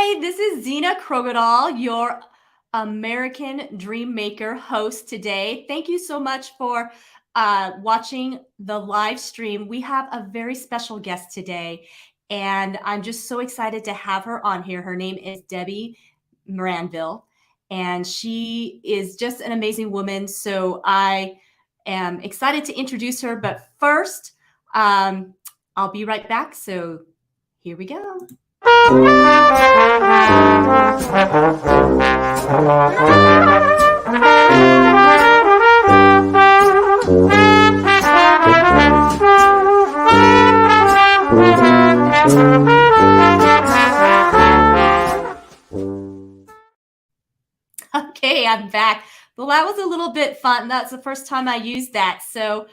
Hi, this is Zena Krogadal, your American Dream Maker host today. Thank you so much for watching the live stream. We have a very special guest today, and I'm just so excited to have her on here. Her name is Debbie Moranville, and she is just an amazing woman. So I am excited to introduce her. But first, I'll be right back. So here we go. Okay, I'm back. Well, that was a little bit fun. That's the first time I used that. So,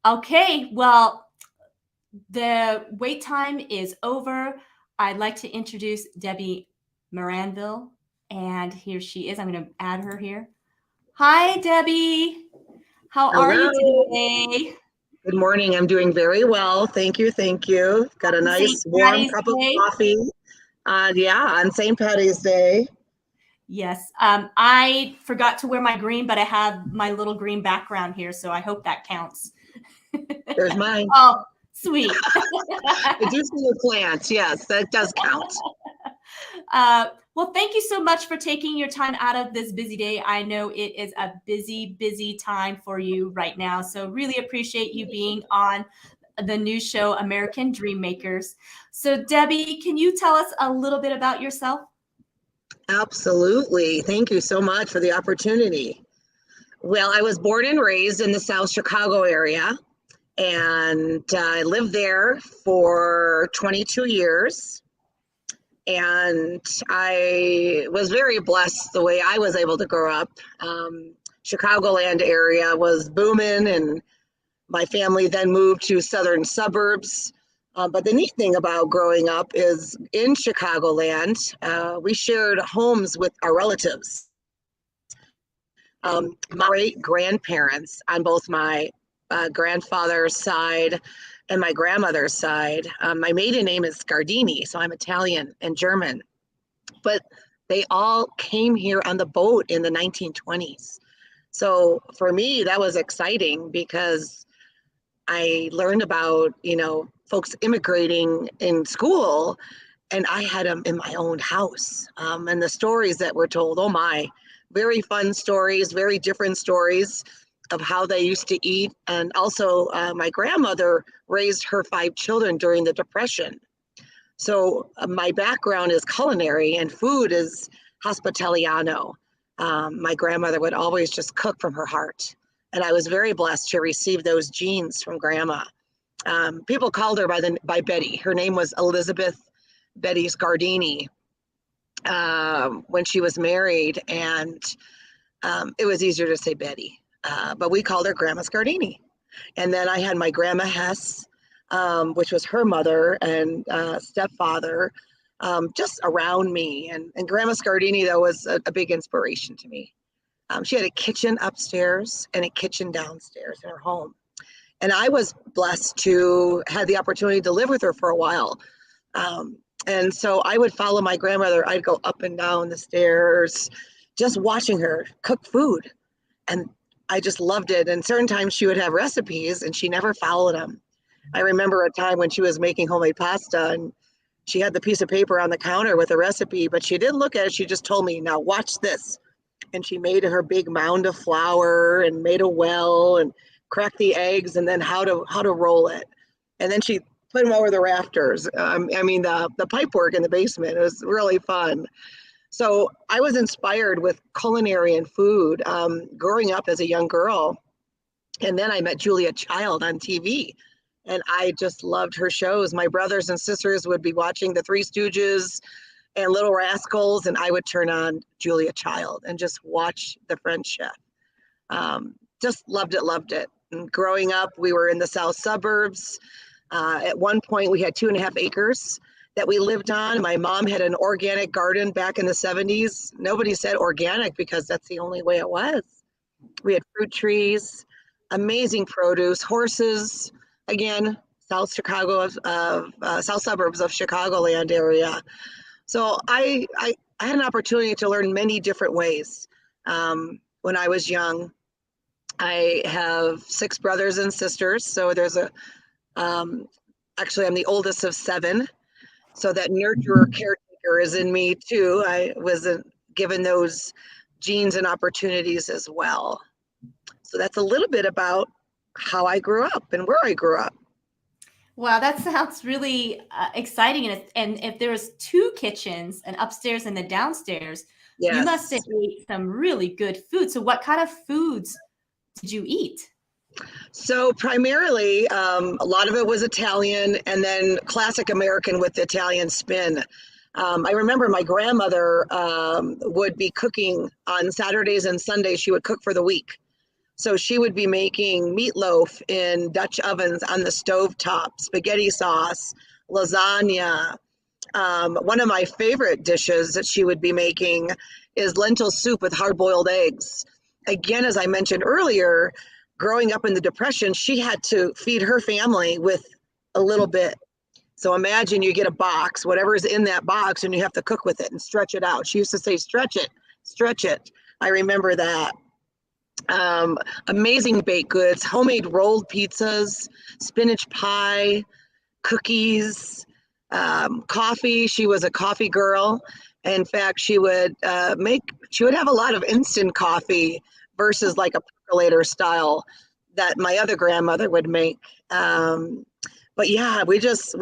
okay, well, the wait time is over. I'd like to introduce Debbie Moranville, and here she is. I'm going to add her here. Hi, Debbie. How are Hello. you today? Good morning. I'm doing very well. Thank you. Thank you. Got a nice St. warm Patty's cup Day. of coffee. On St. Patty's Day. Yes. I forgot to wear my green, but I have my little green background here, so I hope that counts. There's mine. Oh, sweet. I do see your plants. Yes, that does count. Well, thank you so much for taking your time out of this busy day. I know it is a busy, busy time for you right now. So really appreciate you being on the new show, American Dream Makers. So Debbie, can you tell us a little bit about yourself? Absolutely. Thank you so much for the opportunity. Well, I was born and raised in the South Chicago area, and I lived there for 22 years. And I was very blessed the way I was able to grow up. Chicagoland area was booming, and my family then moved to southern suburbs. But the neat thing about growing up is in Chicagoland, we shared homes with our relatives. My great grandparents on both my grandfather's side and my grandmother's side. My maiden name is Scardini, so I'm Italian and German. But they all came here on the boat in the 1920s. So for me, that was exciting because I learned about, folks immigrating in school, and I had them in my own house. And the stories that were told, oh my, very fun stories, very different stories of how they used to eat. And also, my grandmother raised her 5 children during the Depression. So my background is culinary, and food is hospitaliano. My grandmother would always just cook from her heart. And I was very blessed to receive those genes from grandma. People called her by Betty. Her name was Elizabeth Betty Scardini when she was married, and it was easier to say Betty. But we called her Grandma Scardini. And then I had my Grandma Hess, which was her mother and stepfather, just around me. And Grandma Scardini, though, was a big inspiration to me. She had a kitchen upstairs and a kitchen downstairs in her home. And I was blessed to have the opportunity to live with her for a while. And so I would follow my grandmother. I'd go up and down the stairs, just watching her cook food. And I just loved it. And certain times she would have recipes and she never followed them. I remember a time when she was making homemade pasta, and she had the piece of paper on the counter with a recipe, but she didn't look at it. She just told me, now watch this. And she made her big mound of flour and made a well and cracked the eggs, and then how to roll it. And then she put them over the rafters. The pipe work in the basement. It was really fun. So I was inspired with culinary and food growing up as a young girl. And then I met Julia Child on TV. And I just loved her shows. My brothers and sisters would be watching the Three Stooges and Little Rascals, and I would turn on Julia Child and just watch the French Chef. Just loved it. And growing up, we were in the south suburbs. At one point, we had 2.5 acres that we lived on. My mom had an organic garden back in the 70s. Nobody said organic because that's the only way it was. We had fruit trees, amazing produce, horses, again, South suburbs of Chicagoland area. So I had an opportunity to learn many different ways. When I was young, I have 6 brothers and sisters. So there's um, actually, I'm the oldest of 7. So that nurturer caretaker is in me too. I was given those genes and opportunities as well. So that's a little bit about how I grew up and where I grew up. Wow, that sounds really exciting. And if there was 2 kitchens, an upstairs and the downstairs, you must have Yes. ate some really good food. So what kind of foods did you eat? So primarily, a lot of it was Italian and then classic American with the Italian spin. I remember my grandmother would be cooking on Saturdays and Sundays. She would cook for the week. So she would be making meatloaf in Dutch ovens on the stove top, spaghetti sauce, lasagna. One of my favorite dishes that she would be making is lentil soup with hard boiled eggs. Again, as I mentioned earlier, growing up in the Depression, she had to feed her family with a little bit. So imagine you get a box, whatever's in that box, and you have to cook with it and stretch it out. She used to say, stretch it, stretch it. I remember that. Amazing baked goods, homemade rolled pizzas, spinach pie, cookies, coffee. She was a coffee girl. In fact, she would have a lot of instant coffee versus like a percolator style that my other grandmother would make. But yeah, we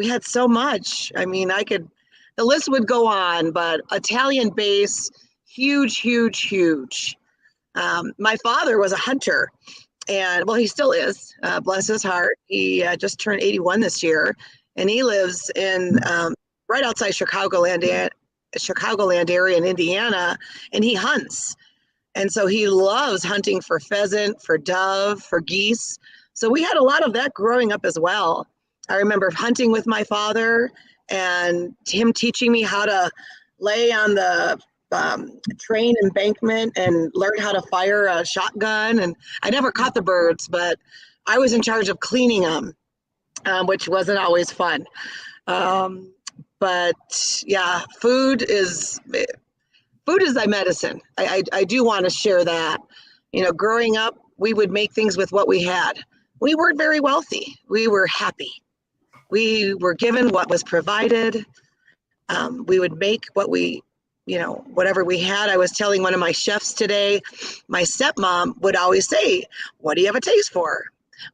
had so much. I mean, the list would go on, but Italian base, huge, huge, huge. My father was a hunter, and well, he still is. Bless his heart. He just turned 81 this year, and he lives in right outside Chicagoland area in Indiana, and he hunts. And so he loves hunting for pheasant, for dove, for geese. So we had a lot of that growing up as well. I remember hunting with my father and him teaching me how to lay on the train embankment and learn how to fire a shotgun. And I never caught the birds, but I was in charge of cleaning them, which wasn't always fun. Um, but yeah, food is thy medicine. I do want to share that. You know, growing up, we would make things with what we had. We weren't very wealthy. We were happy. We were given what was provided. We would make whatever we had. I was telling one of my chefs today, my stepmom would always say, what do you have a taste for?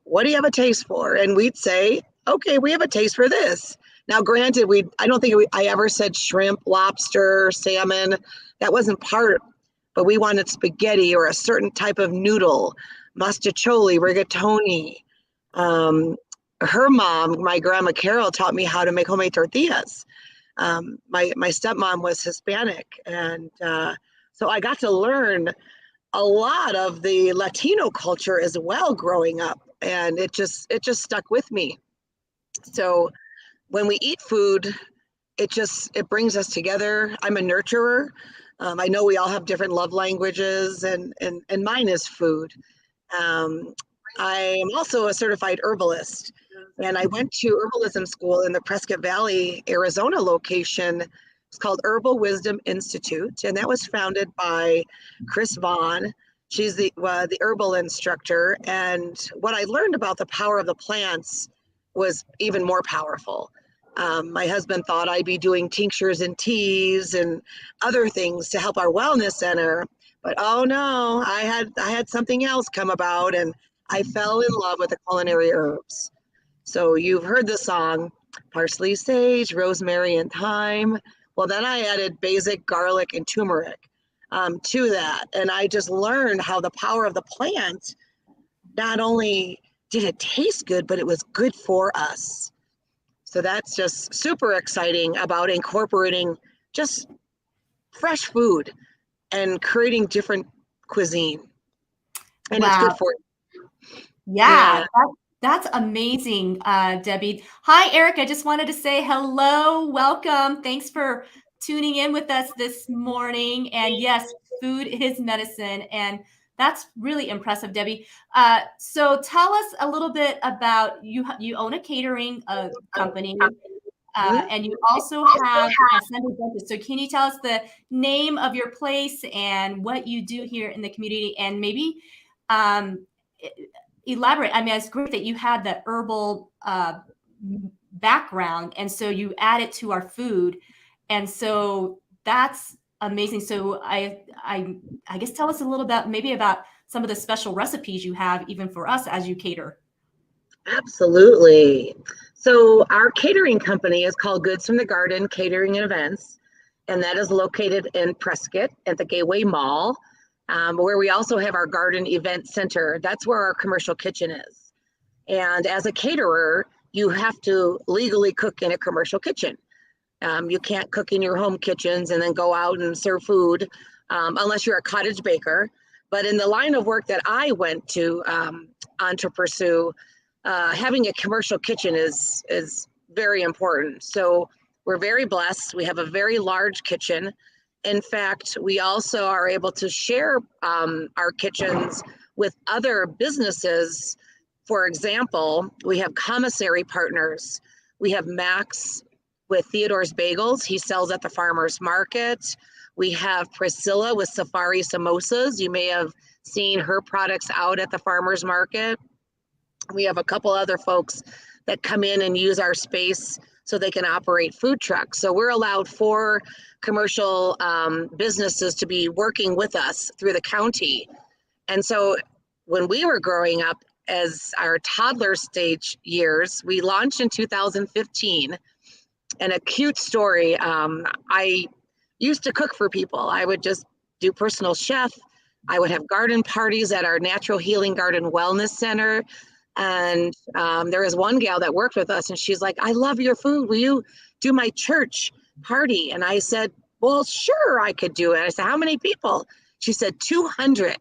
What do you have a taste for? And we'd say, okay, we have a taste for this. Now, granted, I don't think I ever said shrimp, lobster, salmon. That wasn't part, but we wanted spaghetti or a certain type of noodle, mostaccioli, rigatoni. Her mom, my grandma Carol, taught me how to make homemade tortillas. My stepmom was Hispanic, and so I got to learn a lot of the Latino culture as well growing up, and it just stuck with me. So when we eat food, it brings us together. I'm a nurturer. I know we all have different love languages, and mine is food. I am also a certified herbalist, and I went to herbalism school in the Prescott Valley, Arizona location. It's called Herbal Wisdom Institute, and that was founded by Chris Vaughn. She's the herbal instructor, and what I learned about the power of the plants was even more powerful. My husband thought I'd be doing tinctures and teas and other things to help our wellness center, but oh no, I had something else come about, and I fell in love with the culinary herbs. So you've heard the song, parsley, sage, rosemary, and thyme. Well, then I added basil, garlic, and turmeric to that, and I just learned how the power of the plant, not only did it taste good, but it was good for us. So that's just super exciting about incorporating just fresh food and creating different cuisine. And it's good Wow. for you. Yeah, Yeah. that's amazing, Debbie. Hi, Eric. I just wanted to say hello, welcome. Thanks for tuning in with us this morning. And yes, food is medicine, and that's really impressive, Debbie. So tell us a little bit about you. You own a catering company. Mhm. And you also have a Sunday brunches. So can you tell us the name of your place and what you do here in the community, and maybe um, elaborate? I mean, it's great that you had the herbal background, and so you add it to our food, and so that's amazing. So I guess tell us a little bit maybe about some of the special recipes you have even for us as you cater. Absolutely. So our catering company is called Goods from the Garden Catering and Events, and that is located in Prescott at the Gateway Mall, where we also have our garden event center. That's where our commercial kitchen is. And as a caterer, you have to legally cook in a commercial kitchen. You can't cook in your home kitchens and then go out and serve food unless you're a cottage baker. But in the line of work that I went on to pursue, having a commercial kitchen is very important. So we're very blessed. We have a very large kitchen. In fact, we also are able to share our kitchens with other businesses. For example, we have commissary partners. We have Max with Theodore's Bagels. He sells at the farmer's market. We have Priscilla with Safari Samosas. You may have seen her products out at the farmer's market. We have a couple other folks that come in and use our space so they can operate food trucks. So we're allowed 4 commercial businesses to be working with us through the county. And so when we were growing up as our toddler stage years, we launched in 2015. And a cute story, I used to cook for people. I would just do personal chef. I would have garden parties at our Natural Healing Garden Wellness Center. And there was one gal that worked with us, and she's like, I love your food. Will you do my church party? And I said, well, sure, I could do it. I said, how many people? She said, 200.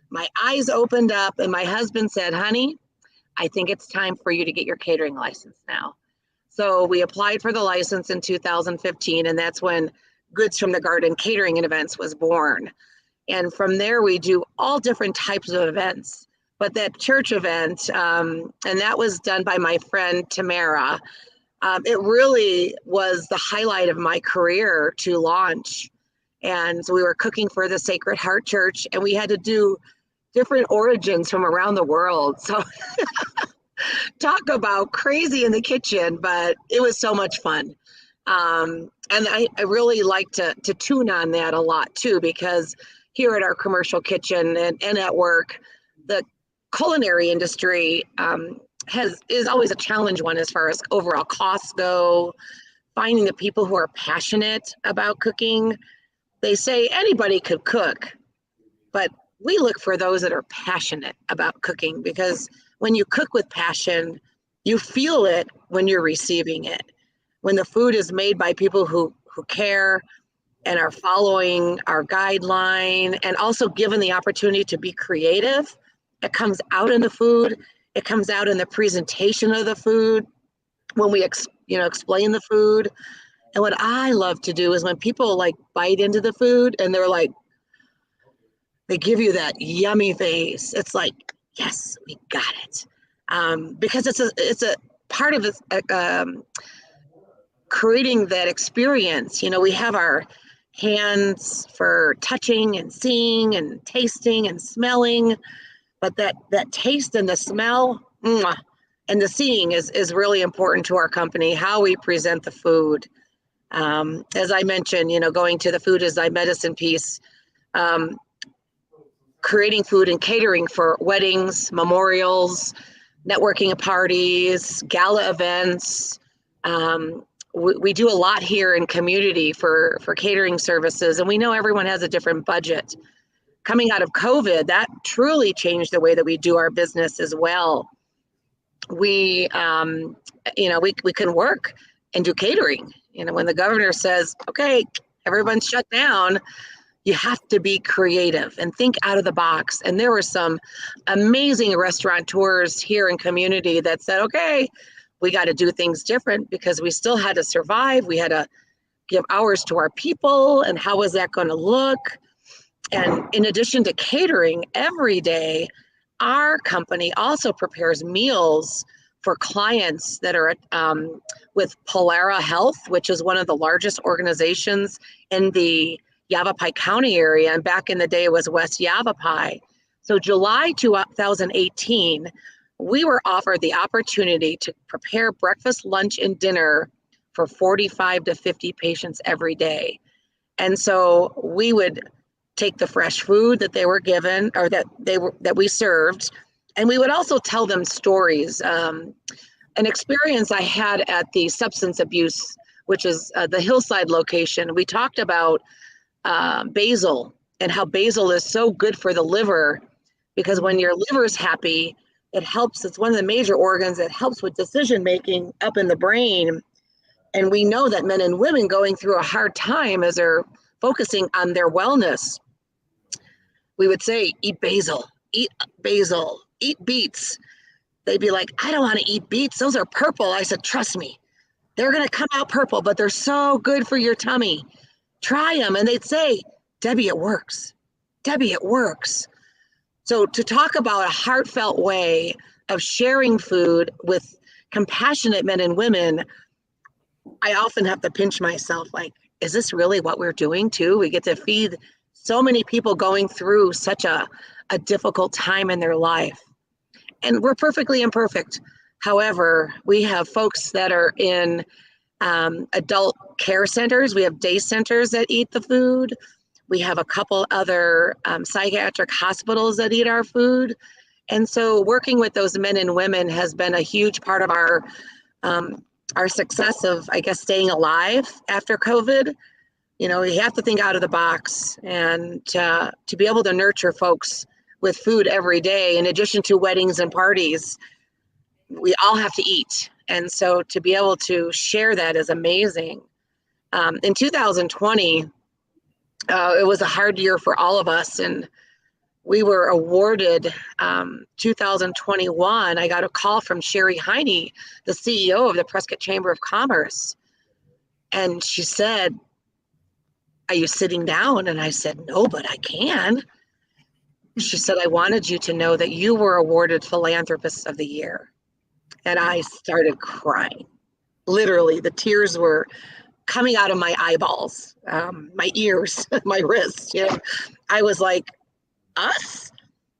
My eyes opened up, and my husband said, honey, I think it's time for you to get your catering license now. So we applied for the license in 2015, and that's when Goods from the Garden Catering and Events was born. And from there, we do all different types of events. But that church event, and that was done by my friend Tamara, it really was the highlight of my career to launch. And so we were cooking for the Sacred Heart Church, and we had to do different origins from around the world. So talk about crazy in the kitchen, but it was so much fun. And I really like to tune on that a lot too, because here at our commercial kitchen and at work, the culinary industry is always a challenge one as far as overall costs go, finding the people who are passionate about cooking. They say anybody could cook, but we look for those that are passionate about cooking, because when you cook with passion, you feel it when you're receiving it. When the food is made by people who care and are following our guideline and also given the opportunity to be creative, it comes out in the food. It comes out in the presentation of the food when we explain the food. And what I love to do is when people like bite into the food and they're like, they give you that yummy face. It's like, yes, we got it. Because it's a part of it, creating that experience. We have our hands for touching and seeing and tasting and smelling, but that taste and the smell and the seeing is really important to our company, how we present the food. As I mentioned, going to the food as thy medicine piece, creating food and catering for weddings, memorials, networking parties, gala events. We do a lot here in community for catering services, and we know everyone has a different budget. Coming out of COVID, that truly changed the way that we do our business as well. We can work and do catering. When the governor says, okay, everyone's shut down, you have to be creative and think out of the box. And there were some amazing restaurateurs here in community that said, okay, we got to do things different because we still had to survive. We had to give hours to our people. And how was that going to look? And in addition to catering every day, our company also prepares meals for clients that are with Polara Health, which is one of the largest organizations in the Yavapai County area. And back in the day, it was West Yavapai. So July 2018, we were offered the opportunity to prepare breakfast, lunch, and dinner for 45 to 50 patients every day. And so we would take the fresh food that they were given, or that we served, and we would also tell them stories. An experience I had at the substance abuse, which is the Hillside location, we talked about basil and how basil is so good for the liver, because when your liver is happy, it helps. It's one of the major organs that helps with decision making up in the brain. And we know that men and women going through a hard time as they're focusing on their wellness, we would say, eat basil, eat beets. They'd be like, I don't want to eat beets. Those are purple. I said, trust me, they're going to come out purple, but they're so good for your tummy. Try them. And they'd say, Debbie, it works. Debbie, it works. So to talk about a heartfelt way of sharing food with compassionate men and women, I often have to pinch myself, like, is this really what we're doing too? We get to feed so many people going through such a difficult time in their life. And we're perfectly imperfect. However, we have folks that are in adult care centers. We have day centers that eat the food. We have a couple other psychiatric hospitals that eat our food. And so working with those men and women has been a huge part of our success of, I guess, staying alive after COVID. You know, you have to think out of the box, and to be able to nurture folks with food every day, in addition to weddings and parties, we all have to eat. And so to be able to share that is amazing. In 2020, it was a hard year for all of us, and we were awarded 2021. I got a call from Sherry Heine, the CEO of the Prescott Chamber of Commerce. And she said, are you sitting down? And I said, no, but I can. She said, I wanted you to know that you were awarded Philanthropist of the Year. And I started crying. Literally, the tears were coming out of my eyeballs, my ears, my wrists. You know, I was like, us?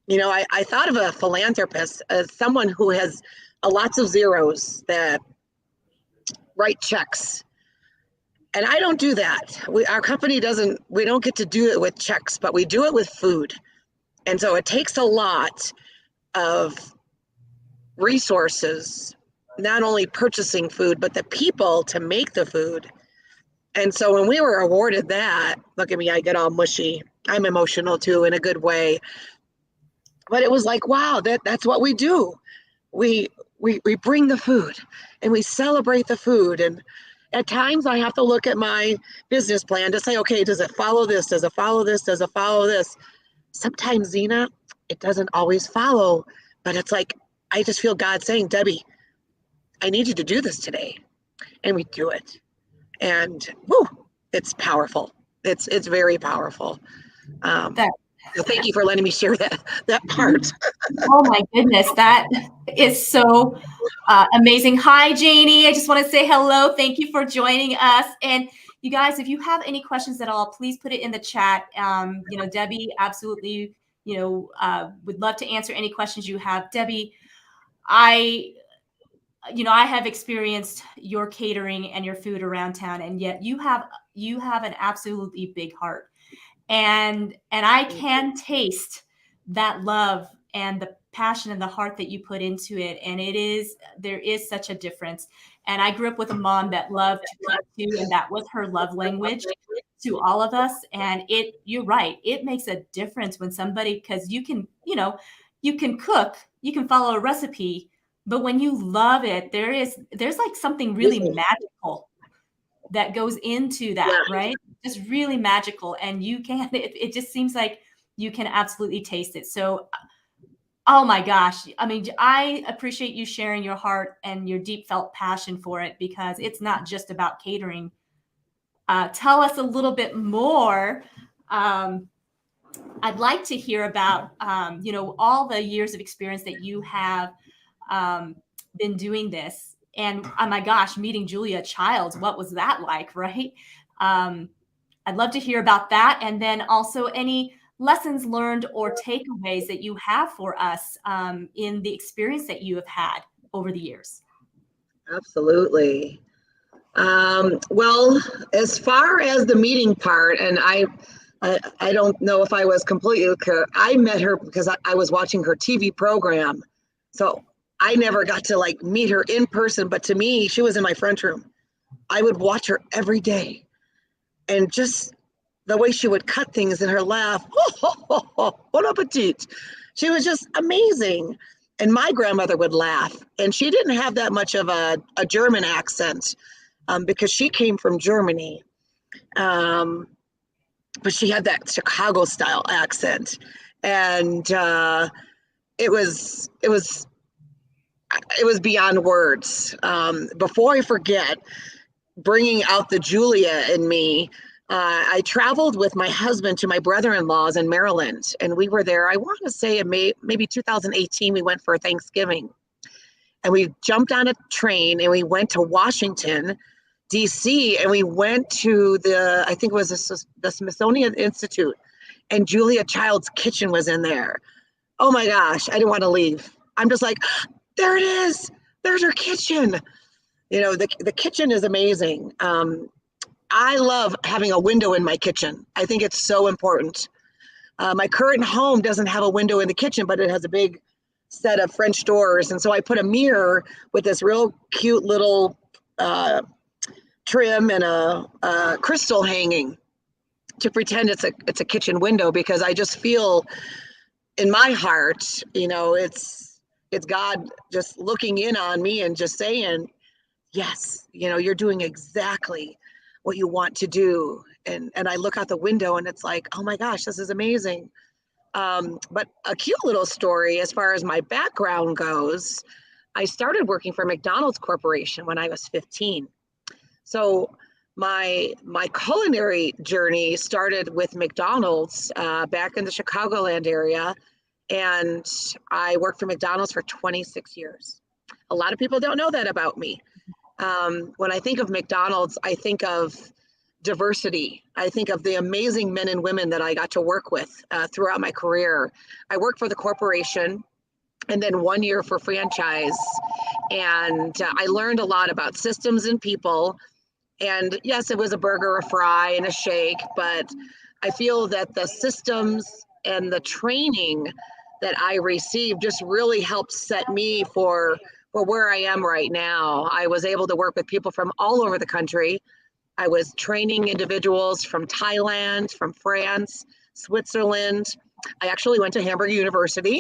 You know, I thought of a philanthropist as someone who has lots of zeros that write checks. And I don't do that. Our company doesn't, we don't get to do it with checks, but we do it with food. And so it takes a lot of resources, not only purchasing food, but the people to make the food. And so when we were awarded that, look at me, I get all mushy. I'm emotional too, in a good way. But it was like, wow, that's what we do. We bring the food and we celebrate the food. And at times I have to look at my business plan to say, okay, does it follow this? Does it follow this? Does it follow this? Sometimes, Zena, it doesn't always follow, but it's like, I just feel God saying, Debbie, I need you to do this today. And we do it. And whoo, it's powerful. It's very powerful. So thank you for letting me share that part. Oh my goodness, that is so amazing. Hi, Janie. I just want to say hello. Thank you for joining us. And you guys, if you have any questions at all, please put it in the chat. You know, Debbie absolutely, you know, would love to answer any questions you have. Debbie, I have experienced your catering and your food around town, and yet you have an absolutely big heart. And I can taste that love and the passion and the heart that you put into it. And there is such a difference. And I grew up with a mom that loved to cook too, and that was her love language to all of us. And you're right, it makes a difference when somebody, because you can cook, you can follow a recipe, but when you love it, there's like something really magical that goes into that, right? Just really magical. And it just seems like you can absolutely taste it. So, oh my gosh. I mean, I appreciate you sharing your heart and your deep felt passion for it, because it's not just about catering. Tell us a little bit more. I'd like to hear about, all the years of experience that you have been doing this. And oh my gosh, meeting Julia Childs, what was that like, right? Um, I'd love to hear about that. And then also any lessons learned or takeaways that you have for us in the experience that you have had over the years. Absolutely. Well, as far as the meeting part, and I don't know if I was completely clear. I met her because I was watching her TV program. So I never got to like meet her in person, but to me, she was in my front room. I would watch her every day, and just the way she would cut things in her laugh, bon appetit. She was just amazing. And my grandmother would laugh, and she didn't have that much of a German accent because she came from Germany. Um, but she had that Chicago style accent, and it was beyond words. Before I forget, bringing out the Julia in me, I traveled with my husband to my brother-in-law's in Maryland, and we were there. I want to say in maybe 2018. We went for Thanksgiving, and we jumped on a train and we went to Washington, D.C., and we went to I think it was the Smithsonian Institute, and Julia Child's kitchen was in there. Oh my gosh, I didn't want to leave. I'm just like, there it is. There's her kitchen. The kitchen is amazing. I love having a window in my kitchen. I think it's so important. My current home doesn't have a window in the kitchen, but it has a big set of French doors. And so I put a mirror with this real cute little trim and a crystal hanging to pretend it's a kitchen window, because I just feel in my heart, it's God just looking in on me and just saying, yes, you're doing exactly what you want to do. And I look out the window and it's like, oh my gosh, this is amazing. But a cute little story as far as my background goes, I started working for McDonald's Corporation when I was 15. So my culinary journey started with McDonald's back in the Chicagoland area. And I worked for McDonald's for 26 years. A lot of people don't know that about me. When I think of McDonald's, I think of diversity. I think of the amazing men and women that I got to work with throughout my career. I worked for the corporation and then 1 year for franchise. And I learned a lot about systems and people. And yes, it was a burger, a fry, and a shake, but I feel that the systems and the training that I received just really helped set me for where I am right now. I was able to work with people from all over the country. I was training individuals from Thailand, from France, Switzerland. I actually went to Hamburg University,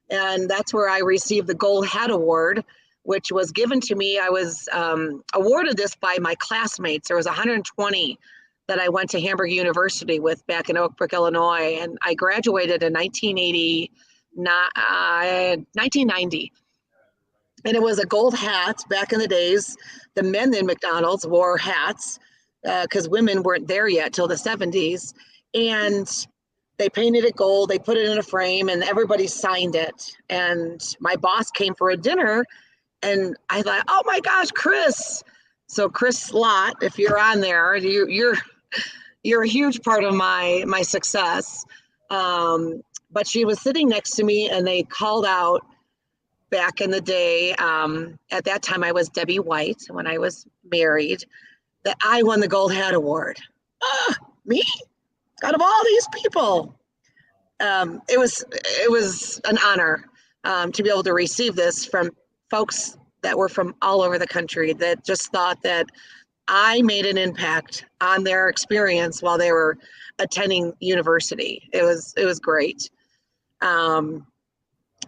and that's where I received the Gold Hat Award, which was given to me. I was awarded this by my classmates. There was 120 that I went to Hamburg University with back in Oak Brook, Illinois, and I graduated in 1990. And it was a gold hat back in the days. The men in McDonald's wore hats because women weren't there yet till the 70s. And they painted it gold, they put it in a frame, and everybody signed it. And my boss came for a dinner, and I thought, oh my gosh, Chris. So Chris Slott, if you're on there, you're a huge part of my success. But she was sitting next to me, and they called out back in the day. At that time, I was Debbie White when I was married, that I won the Gold Hat Award. Me? Out of all these people. It was an honor to be able to receive this from folks that were from all over the country that just thought that I made an impact on their experience while they were attending university. It was great.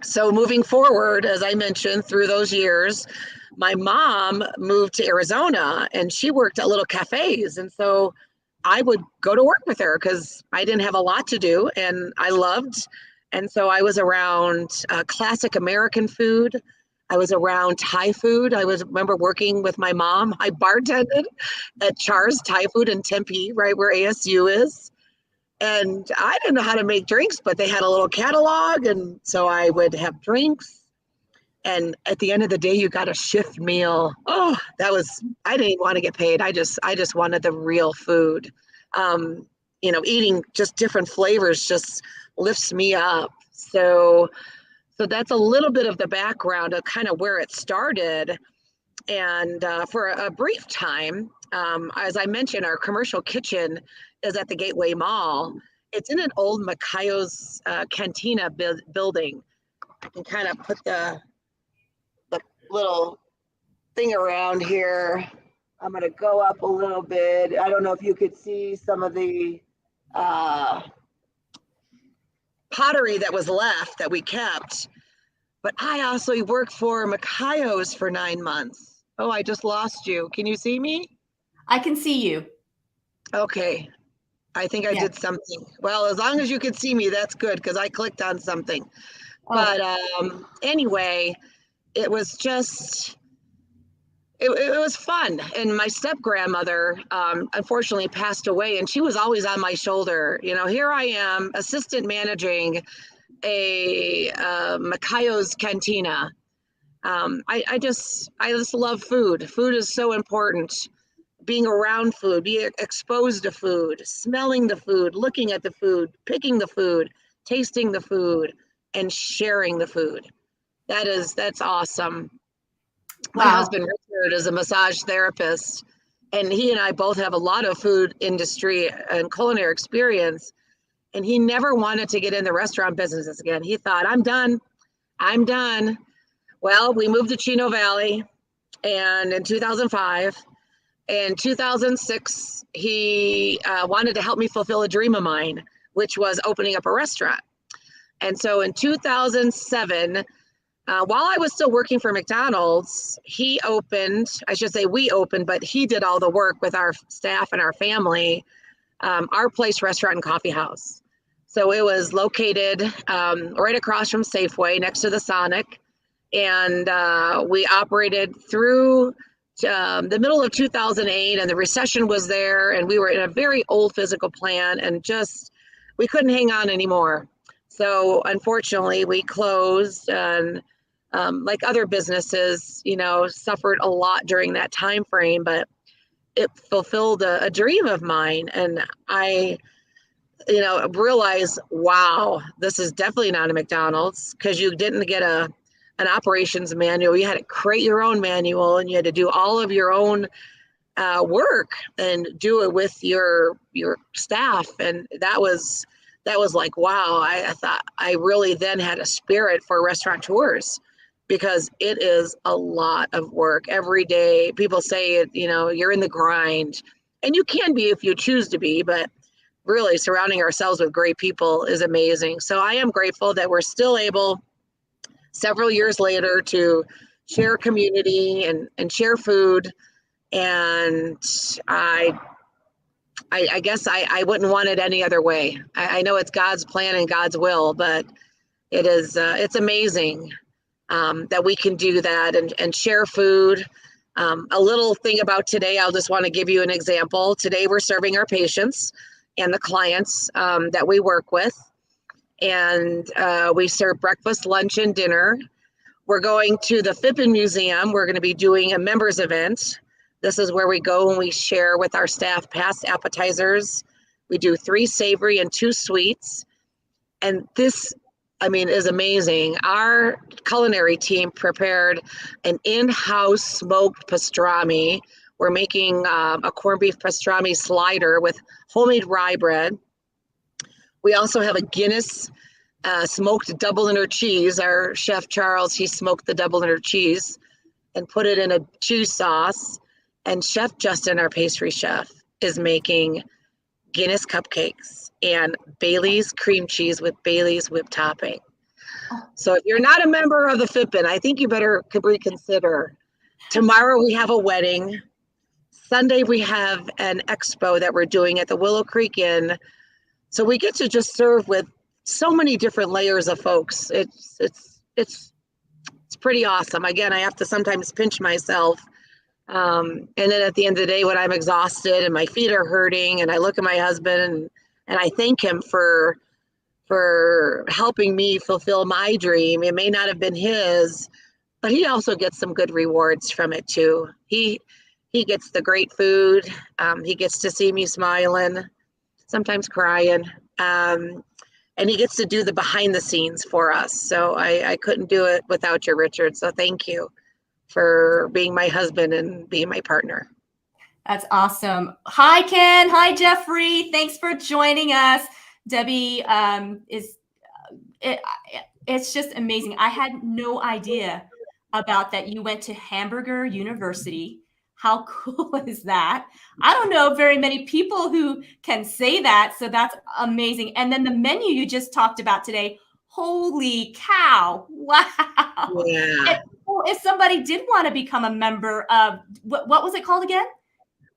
So moving forward, as I mentioned, through those years, my mom moved to Arizona and she worked at little cafes. And so I would go to work with her because I didn't have a lot to do and I loved. And so I was around classic American food. I was around Thai food. Remember working with my mom. I bartended at Char's Thai Food in Tempe, right where ASU is. And I didn't know how to make drinks, but they had a little catalog. And so I would have drinks. And at the end of the day, you got a shift meal. Oh, I didn't even want to get paid. I just wanted the real food. Um, eating just different flavors just lifts me up. So that's a little bit of the background of kind of where it started. And for a brief time, as I mentioned, our commercial kitchen is at the Gateway Mall. It's in an old Macayo's Cantina building. I can kind of put the little thing around here. I'm going to go up a little bit. I don't know if you could see some of the uh, pottery that was left that we kept. But I also worked for Macayo's for 9 months. Oh, I just lost you. Can you see me? I can see you. Okay. I think I Yeah. did something. Well, as long as you could see me, that's good because I clicked on something. Oh. But anyway, it was just, it was fun. And my step grandmother, unfortunately passed away, and she was always on my shoulder. Here I am, assistant managing a Macayo's Cantina. I just love food. Food is so important. Being around food, being exposed to food, smelling the food, looking at the food, picking the food, tasting the food, and sharing the food. That's awesome. My Wow. husband Richard is a massage therapist, and he and I both have a lot of food industry and culinary experience. And he never wanted to get in the restaurant business again. He thought, I'm done. I'm done. Well, we moved to Chino Valley, and in 2005, in 2006, he wanted to help me fulfill a dream of mine, which was opening up a restaurant. And so in 2007, while I was still working for McDonald's, he opened, I should say we opened, but he did all the work with our staff and our family, Our Place Restaurant and Coffee House. So it was located right across from Safeway next to the Sonic. And we operated through the middle of 2008, and the recession was there, and we were in a very old physical plant, and just we couldn't hang on anymore. So unfortunately, we closed, and like other businesses, suffered a lot during that time frame. But it fulfilled a dream of mine, and I realize, wow, this is definitely not a McDonald's, because you didn't get an operations manual. You had to create your own manual, and you had to do all of your own work and do it with your staff. And that was like, wow. I thought I really then had a spirit for restaurateurs, because it is a lot of work every day. People say it, you're in the grind, and you can be if you choose to be, but really surrounding ourselves with great people is amazing. So I am grateful that we're still able, several years later, to share community and share food. And I guess I wouldn't want it any other way. I know it's God's plan and God's will, but it's amazing that we can do that and share food. A little thing about today, I'll just want to give you an example. Today we're serving our patients and the clients that we work with. And we serve breakfast, lunch, and dinner. We're going to the Phippen Museum. We're going to be doing a members event. This is where we go and we share with our staff past appetizers. We do 3 savory and 2 sweets. And this, is amazing. Our culinary team prepared an in-house smoked pastrami. We're making a corned beef pastrami slider with homemade rye bread. We also have a Guinness smoked Dubliner cheese. Our chef Charles, he smoked the Dubliner cheese and put it in a cheese sauce. And Chef Justin, our pastry chef, is making Guinness cupcakes and Bailey's cream cheese with Bailey's whipped topping. So if you're not a member of the Phippen, I think you better reconsider. Tomorrow we have a wedding. Sunday we have an expo that we're doing at the Willow Creek Inn. So we get to just serve with so many different layers of folks. It's pretty awesome. Again, I have to sometimes pinch myself. And then at the end of the day, when I'm exhausted and my feet are hurting, and I look at my husband and I thank him for helping me fulfill my dream. It may not have been his, but he also gets some good rewards from it too. He gets the great food. He gets to see me smiling, sometimes crying. And he gets to do the behind the scenes for us. So I couldn't do it without you, Richard. So thank you for being my husband and being my partner. That's awesome. Hi, Ken. Hi, Jeffrey. Thanks for joining us. Debbie it, it's just amazing. I had no idea about that. You went to Hamburger University. How cool is that? I don't know very many people who can say that. So that's amazing. And then the menu you just talked about today. Holy cow. Wow. Yeah. And if somebody did want to become a member of what was it called again?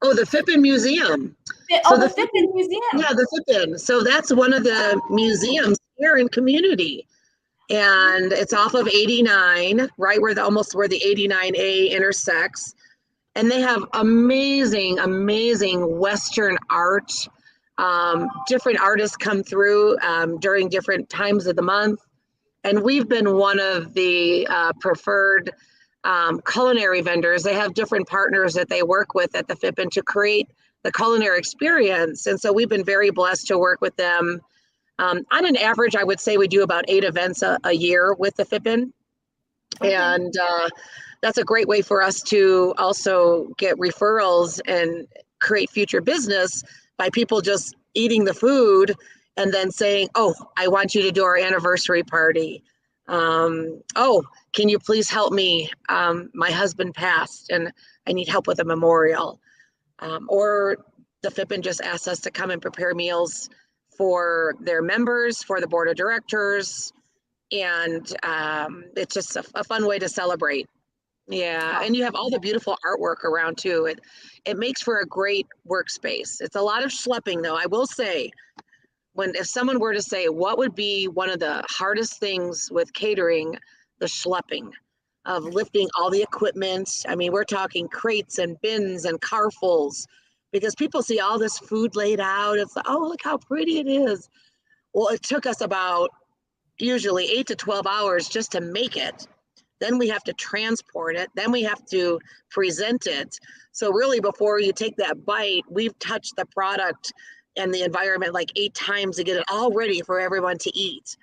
Oh, the Phippen Museum. Oh, the Phippen Museum. Yeah, the Phippen. So that's one of the museums here in Community. And it's off of 89, right where almost where the 89A intersects. And they have amazing, amazing Western art. Different artists come through during different times of the month. And we've been one of the preferred culinary vendors. They have different partners that they work with at the Phippen to create the culinary experience. And so we've been very blessed to work with them. On an average, I would say we do about 8 events a year with the Phippen. Okay. And that's a great way for us to also get referrals and create future business by people just eating the food and then saying, oh, I want you to do our anniversary party. Oh, can you please help me? My husband passed and I need help with a memorial. Or the Phippen just asked us to come and prepare meals for their members, for the board of directors. And it's just a fun way to celebrate. Yeah, and you have all the beautiful artwork around too. It makes for a great workspace. It's a lot of schlepping though. I will say, if someone were to say, what would be one of the hardest things with catering, the schlepping of lifting all the equipment. I mean, we're talking crates and bins and carfuls because people see all this food laid out. It's like, oh, look how pretty it is. Well, it took us about usually 8 to 12 hours just to make it. Then we have to transport it. Then we have to present it. So really before you take that bite, we've touched the product and the environment like 8 times to get it all ready for everyone to eat.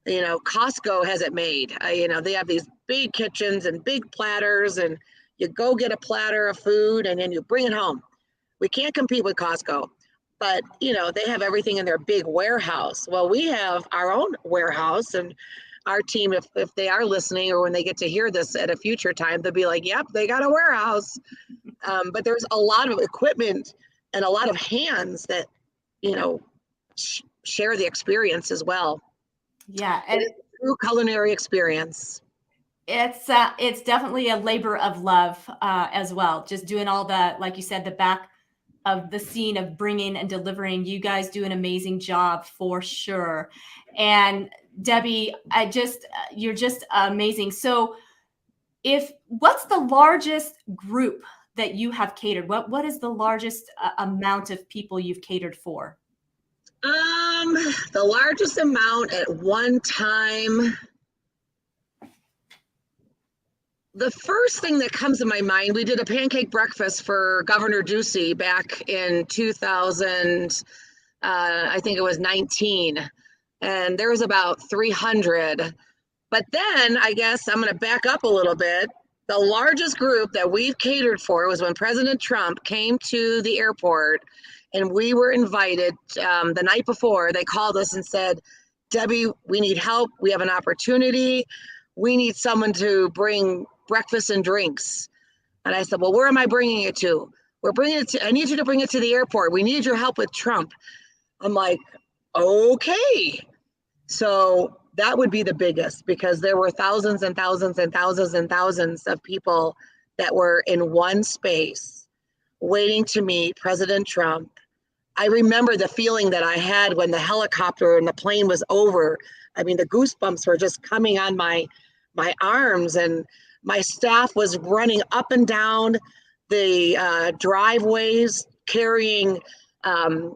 You know, Costco has it made. You know, they have these big kitchens and big platters, and you go get a platter of food and then you bring it home. We can't compete with Costco, but you know, they have everything in their big warehouse. Well, we have our own warehouse, and our team, if they are listening or when they get to hear this at a future time, they'll be like, yep, they got a warehouse. But there's a lot of equipment and a lot of hands that, you know, share the experience as well. Yeah. And it's a true culinary experience. It's definitely a labor of love as well. Just doing all the, like you said, the back of the scene of bringing and delivering. You guys do an amazing job for sure. And Debbie, you're just amazing. So what's the largest group that you have catered? What is the largest amount of people you've catered for? The largest amount at one time, the first thing that comes to my mind, we did a pancake breakfast for Governor Ducey back in 2000, I think it was 19, and there was about 300. But then I guess I'm going to back up a little bit. The largest group that we've catered for was when President Trump came to the airport, and we were invited the night before. They called us and said, Debbie, we need help. We have an opportunity. We need someone to bring breakfast and drinks. And I said, well, where am I bringing it to? I need you to bring it to the airport. We need your help with Trump. I'm like, okay. So that would be the biggest, because there were thousands and thousands and thousands and thousands of people that were in one space waiting to meet President Trump. I remember the feeling that I had when the helicopter and the plane was over. I mean, the goosebumps were just coming on my arms, and my staff was running up and down the driveways carrying,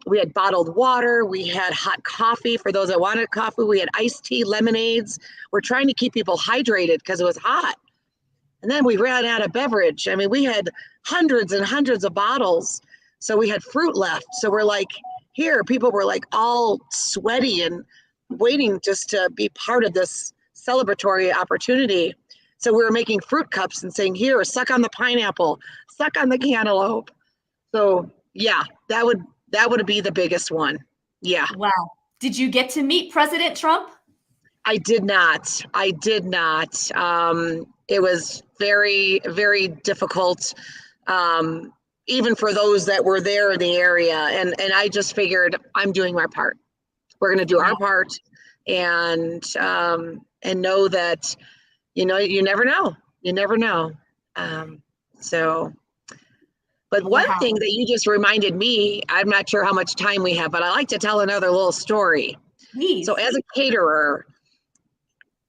we had bottled water, we had hot coffee for those that wanted coffee, we had iced tea, lemonades. We're trying to keep people hydrated because it was hot. And then we ran out of beverage. I mean, we had hundreds and hundreds of bottles. So we had fruit left. So we're like, here, people were like all sweaty and waiting just to be part of this celebratory opportunity. So we were making fruit cups and saying, here, suck on the pineapple, suck on the cantaloupe. So yeah, that would be the biggest one. Yeah. Wow. Did you get to meet President Trump? I did not. I did not. It was very, very difficult, even for those that were there in the area. And I just figured I'm doing my part. We're going to do our part, and know that, you never know. You never know. But one thing that you just reminded me, I'm not sure how much time we have, but I like to tell another little story. Please. So as a caterer,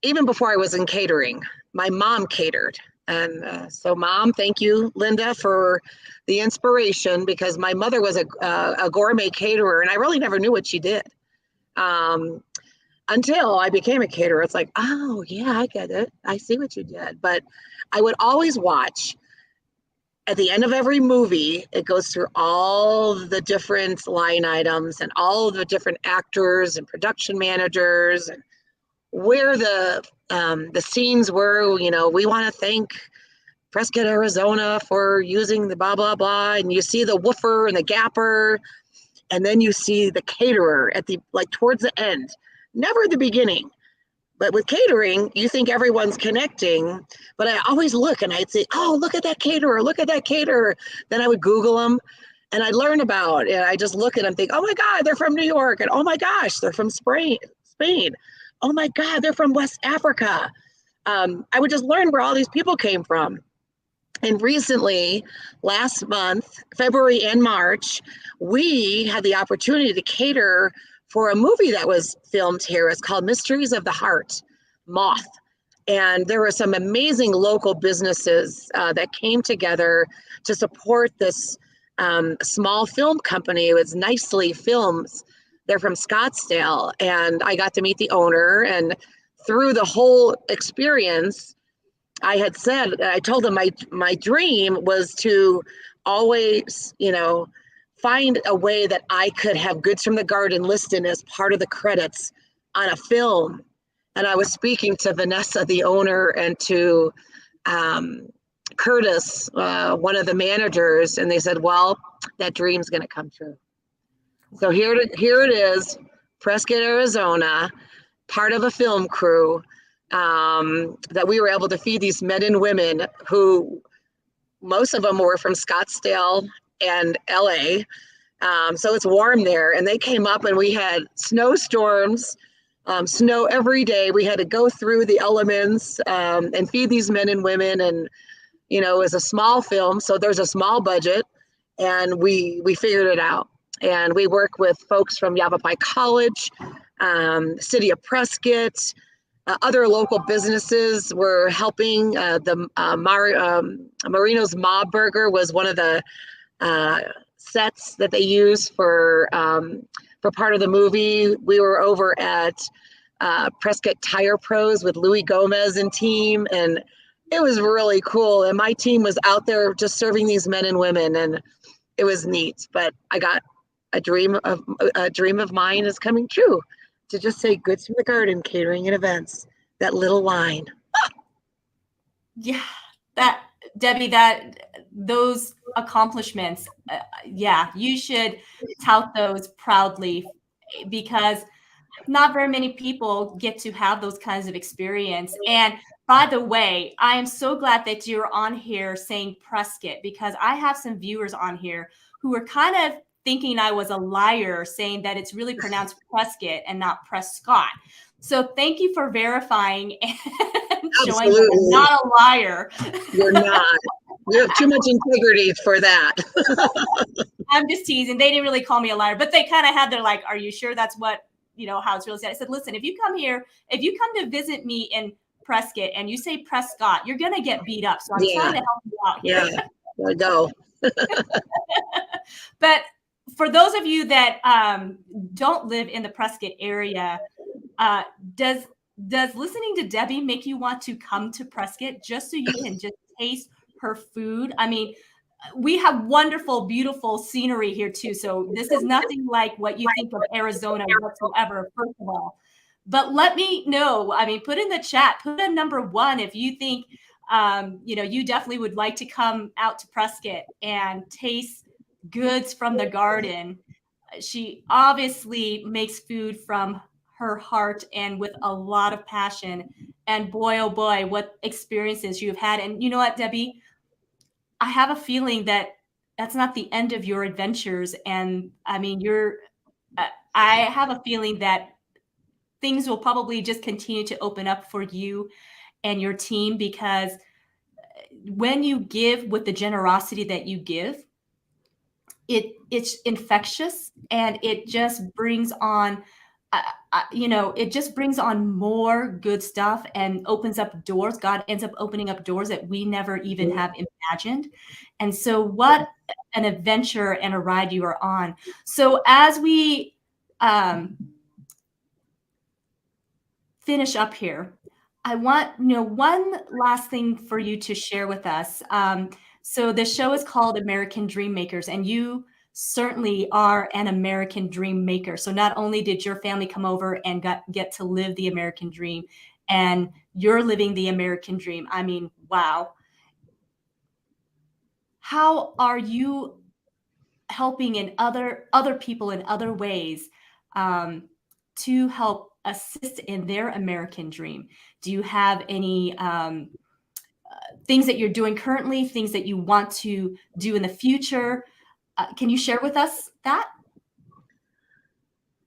even before I was in catering, my mom catered. And so Mom, thank you, Linda, for the inspiration, because my mother was a gourmet caterer, and I really never knew what she did. Until I became a caterer. It's like, oh yeah, I get it. I see what you did. But I would always watch, at the end of every movie, it goes through all the different line items and all the different actors and production managers and where the scenes were. We want to thank Prescott, Arizona for using the blah, blah, blah. And you see the woofer and the gapper. And then you see the caterer at towards the end, never the beginning. But with catering, you think everyone's connecting, but I always look and I'd say, oh, look at that caterer, look at that caterer. Then I would Google them and I'd learn about it. And I just look at them and think, oh my God, they're from New York. And oh my gosh, they're from Spain. Oh my God, they're from West Africa. I would just learn where all these people came from. And recently, last month, February and March, we had the opportunity to cater for a movie that was filmed here. It's called Mysteries of the Heart, Moth. And there were some amazing local businesses that came together to support this small film company. It was Nicely Films. They're from Scottsdale. And I got to meet the owner. And through the whole experience, I told him my dream was to always, find a way that I could have Goods from the Garden listed as part of the credits on a film. And I was speaking to Vanessa, the owner, and to Curtis, one of the managers, and they said, well, that dream's going to come true. So here it is, Prescott, Arizona, part of a film crew, that we were able to feed these men and women who, most of them were from Scottsdale and LA. So it's warm there. And they came up and we had snowstorms, snow every day. We had to go through the elements and feed these men and women. And, it was a small film. So there's a small budget. And we figured it out. And we work with folks from Yavapai College, City of Prescott, other local businesses were helping. Marino's Mob Burger was one of the sets that they used for part of the movie. We were over at Prescott Tire Pros with Louis Gomez and team, and it was really cool. And my team was out there just serving these men and women, and it was neat. But I got a dream of mine is coming true, to just say Goods from the Garden catering and events, that little line. Yeah, Debbie, those accomplishments, you should tout those proudly, because not very many people get to have those kinds of experience. And by the way, I am so glad that you're on here saying Prescott, because I have some viewers on here who are kind of thinking I was a liar, saying that it's really pronounced Prescott and not Prescott. So thank you for verifying and showing that I'm not a liar. You're not. You have too much integrity for that. I'm just teasing. They didn't really call me a liar, but they kind of had their are you sure that's what, how it's really said? I said, listen, if you come to visit me in Prescott and you say Prescott, you're going to get beat up. So I'm trying to help you out here. Yeah, there you go. But for those of you that don't live in the Prescott area, does does listening to Debbie make you want to come to Prescott just so you can just taste her food? I mean, we have wonderful, beautiful scenery here too. So this is nothing like what you think of Arizona whatsoever, first of all. But let me know. I mean, put in the chat, put a number one if you think, you definitely would like to come out to Prescott and taste goods from the garden. She obviously makes food from her heart and with a lot of passion. And boy, oh boy, what experiences you've had. And you know what, Debbie? I have a feeling that that's not the end of your adventures. And I mean, I have a feeling that things will probably just continue to open up for you and your team, because when you give with the generosity that you give, it's infectious, and it just brings on it just brings on more good stuff and opens up doors. God ends up opening up doors that we never even have imagined. And so what an adventure and a ride you are on. So as we finish up here, I want one last thing for you to share with us. So the show is called American Dream Makers, and you certainly are an American dream maker. So not only did your family come over and get to live the American dream, and you're living the American dream. I mean, wow. How are you helping in other people in other ways to help assist in their American dream? Do you have any things that you're doing currently, things that you want to do in the future? Can you share with us that?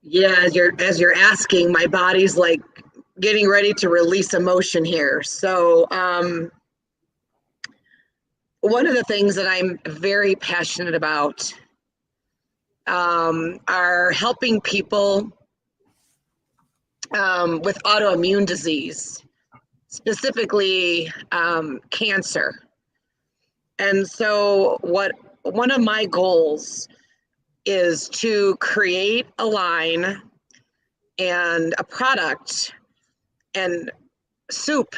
Yeah, as you're asking, my body's like getting ready to release emotion here. So one of the things that I'm very passionate about are helping people with autoimmune disease, specifically cancer. And so one of my goals is to create a line and a product, and soup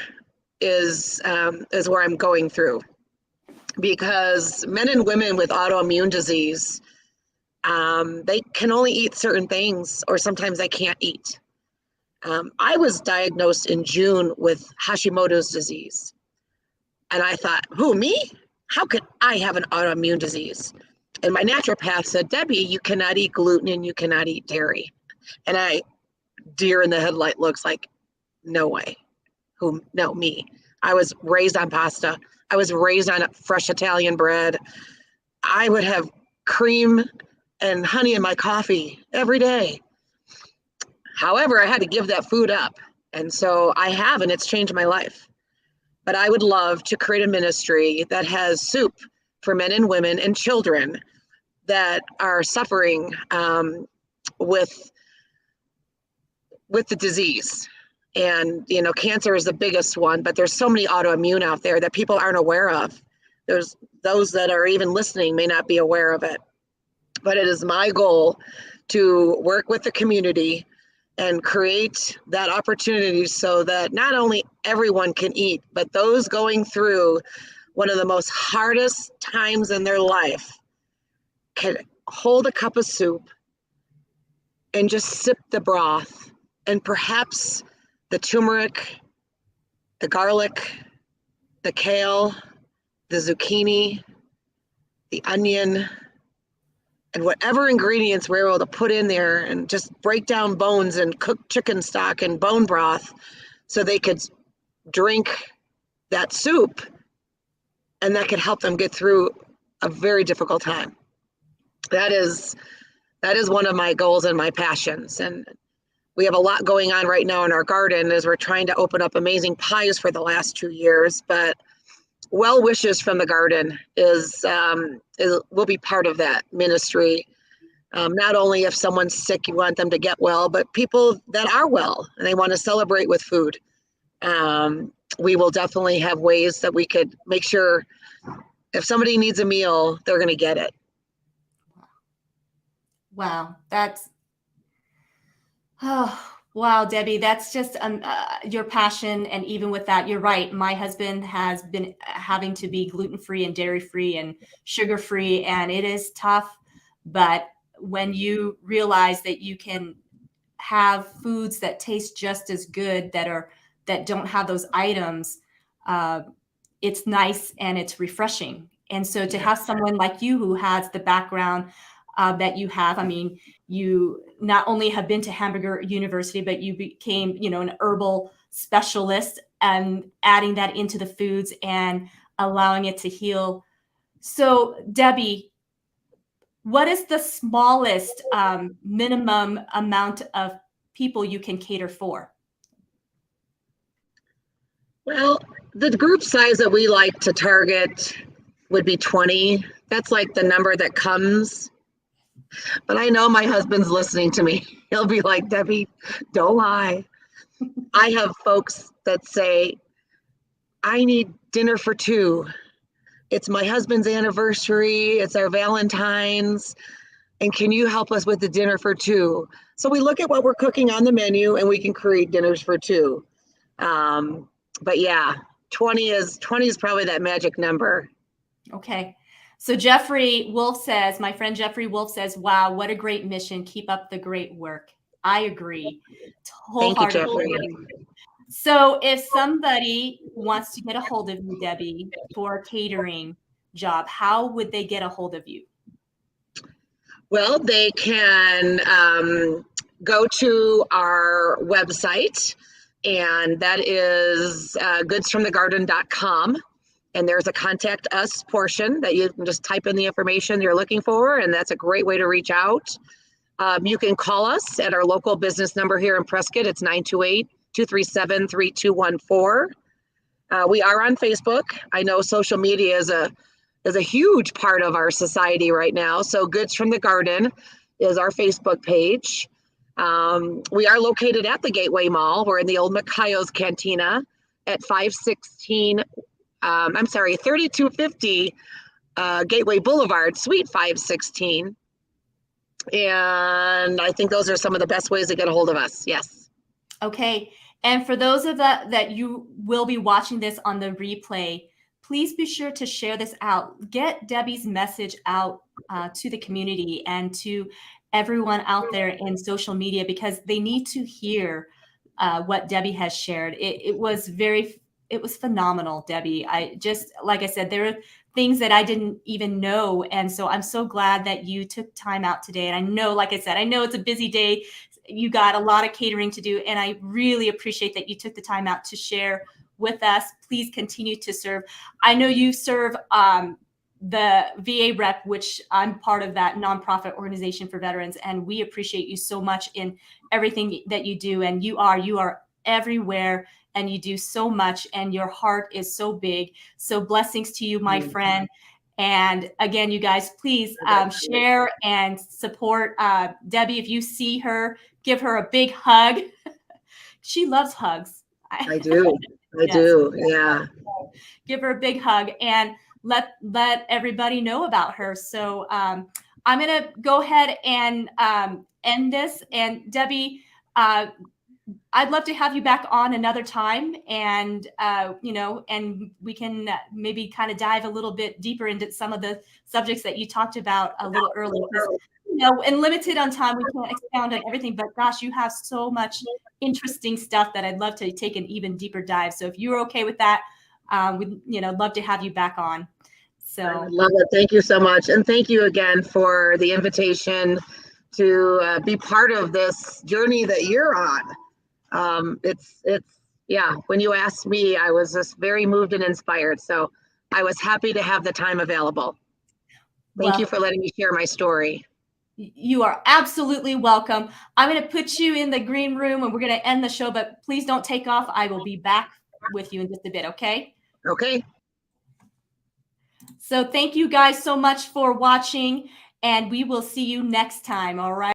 is where I'm going through, because men and women with autoimmune disease, they can only eat certain things, or sometimes they can't eat. I was diagnosed in June with Hashimoto's disease, and I thought, who, me? How could I have an autoimmune disease? And my naturopath said, Debbie, you cannot eat gluten and you cannot eat dairy. And I, deer in the headlight looks like, no way. Who? No, me. I was raised on pasta. I was raised on fresh Italian bread. I would have cream and honey in my coffee every day. However, I had to give that food up. And so I have, and it's changed my life. But I would love to create a ministry that has soup for men and women and children that are suffering with the disease. And, cancer is the biggest one, but there's so many autoimmune out there that people aren't aware of. There's those that are even listening may not be aware of it. But it is my goal to work with the community and create that opportunity so that not only everyone can eat, but those going through one of the most hardest times in their life can hold a cup of soup and just sip the broth, and perhaps the turmeric, the garlic, the kale, the zucchini, the onion, and whatever ingredients we're able to put in there, and just break down bones and cook chicken stock and bone broth so they could drink that soup, and that could help them get through a very difficult time. That is one of my goals and my passions. And we have a lot going on right now in our garden as we're trying to open up amazing pies for the last 2 years, but well wishes from the garden will be part of that ministry. Not only if someone's sick, you want them to get well, but people that are well and they want to celebrate with food. We will definitely have ways that we could make sure if somebody needs a meal, they're going to get it. Wow, Wow, Debbie, that's just your passion. And even with that, you're right. My husband has been having to be gluten-free and dairy-free and sugar-free, and it is tough. But when you realize that you can have foods that taste just as good that don't have those items, uh, it's nice and it's refreshing. And so to have someone like you who has the background that you have, I mean, you not only have been to Hamburger University, but you became, an herbal specialist and adding that into the foods and allowing it to heal. So, Debbie, what is the smallest minimum amount of people you can cater for? Well, the group size that we like to target would be 20. That's like the number that comes. But I know my husband's listening to me. He'll be like, Debbie, don't lie. I have folks that say, I need dinner for two. It's my husband's anniversary, it's our Valentine's, and can you help us with the dinner for two? So we look at what we're cooking on the menu and we can create dinners for two. But yeah, 20 is probably that magic number. Okay. So Jeffrey Wolf says, my friend Jeffrey Wolf says, wow, what a great mission. Keep up the great work. I agree. Thank you, Wholeheartedly. Jeffrey. So if somebody wants to get a hold of you, Debbie, for a catering job, how would they get a hold of you? Well, they can go to our website, and that is goodsfromthegarden.com. And there's a contact us portion that you can just type in the information you're looking for, and that's a great way to reach out. You can call us at our local business number here in Prescott. It's 928-237-3214. We are on Facebook. I know social media is a huge part of our society right now. So Goods from the Garden is our Facebook page. We are located at the Gateway Mall. We're in the old Macayos Cantina at 3250 Gateway Boulevard, Suite 516. And I think those are some of the best ways to get a hold of us. Yes. Okay. And for those of that you will be watching this on the replay, please be sure to share this out. Get Debbie's message out to the community and to everyone out there in social media, because they need to hear what Debbie has shared. It was phenomenal, Debbie. Like I said, there are things that I didn't even know. And so I'm so glad that you took time out today. And I know, like I said, I know it's a busy day. You got a lot of catering to do. And I really appreciate that you took the time out to share with us. Please continue to serve. I know you serve the VA rep, which I'm part of that nonprofit organization for veterans. And we appreciate you so much in everything that you do. And you are everywhere, and you do so much, and your heart is so big. So blessings to you, my friend. And again, you guys, please share and support Debbie. If you see her, give her a big hug. She loves hugs. I do. I do. Yeah. Give her a big hug and let everybody know about her. So I'm going to go ahead and end this. And Debbie, I'd love to have you back on another time, and and we can maybe kind of dive a little bit deeper into some of the subjects that you talked about a little earlier. And limited on time, we can't expound on everything. But gosh, you have so much interesting stuff that I'd love to take an even deeper dive. So if you're okay with that, we'd love to have you back on. So I love it. Thank you so much, and thank you again for the invitation to be part of this journey that you're on. When you asked me, I was just very moved and inspired. So I was happy to have the time available. Thank you for letting me share my story. You are absolutely welcome. I'm going to put you in the green room and we're going to end the show, but please don't take off. I will be back with you in just a bit. Okay. Okay. So thank you guys so much for watching, and we will see you next time. All right.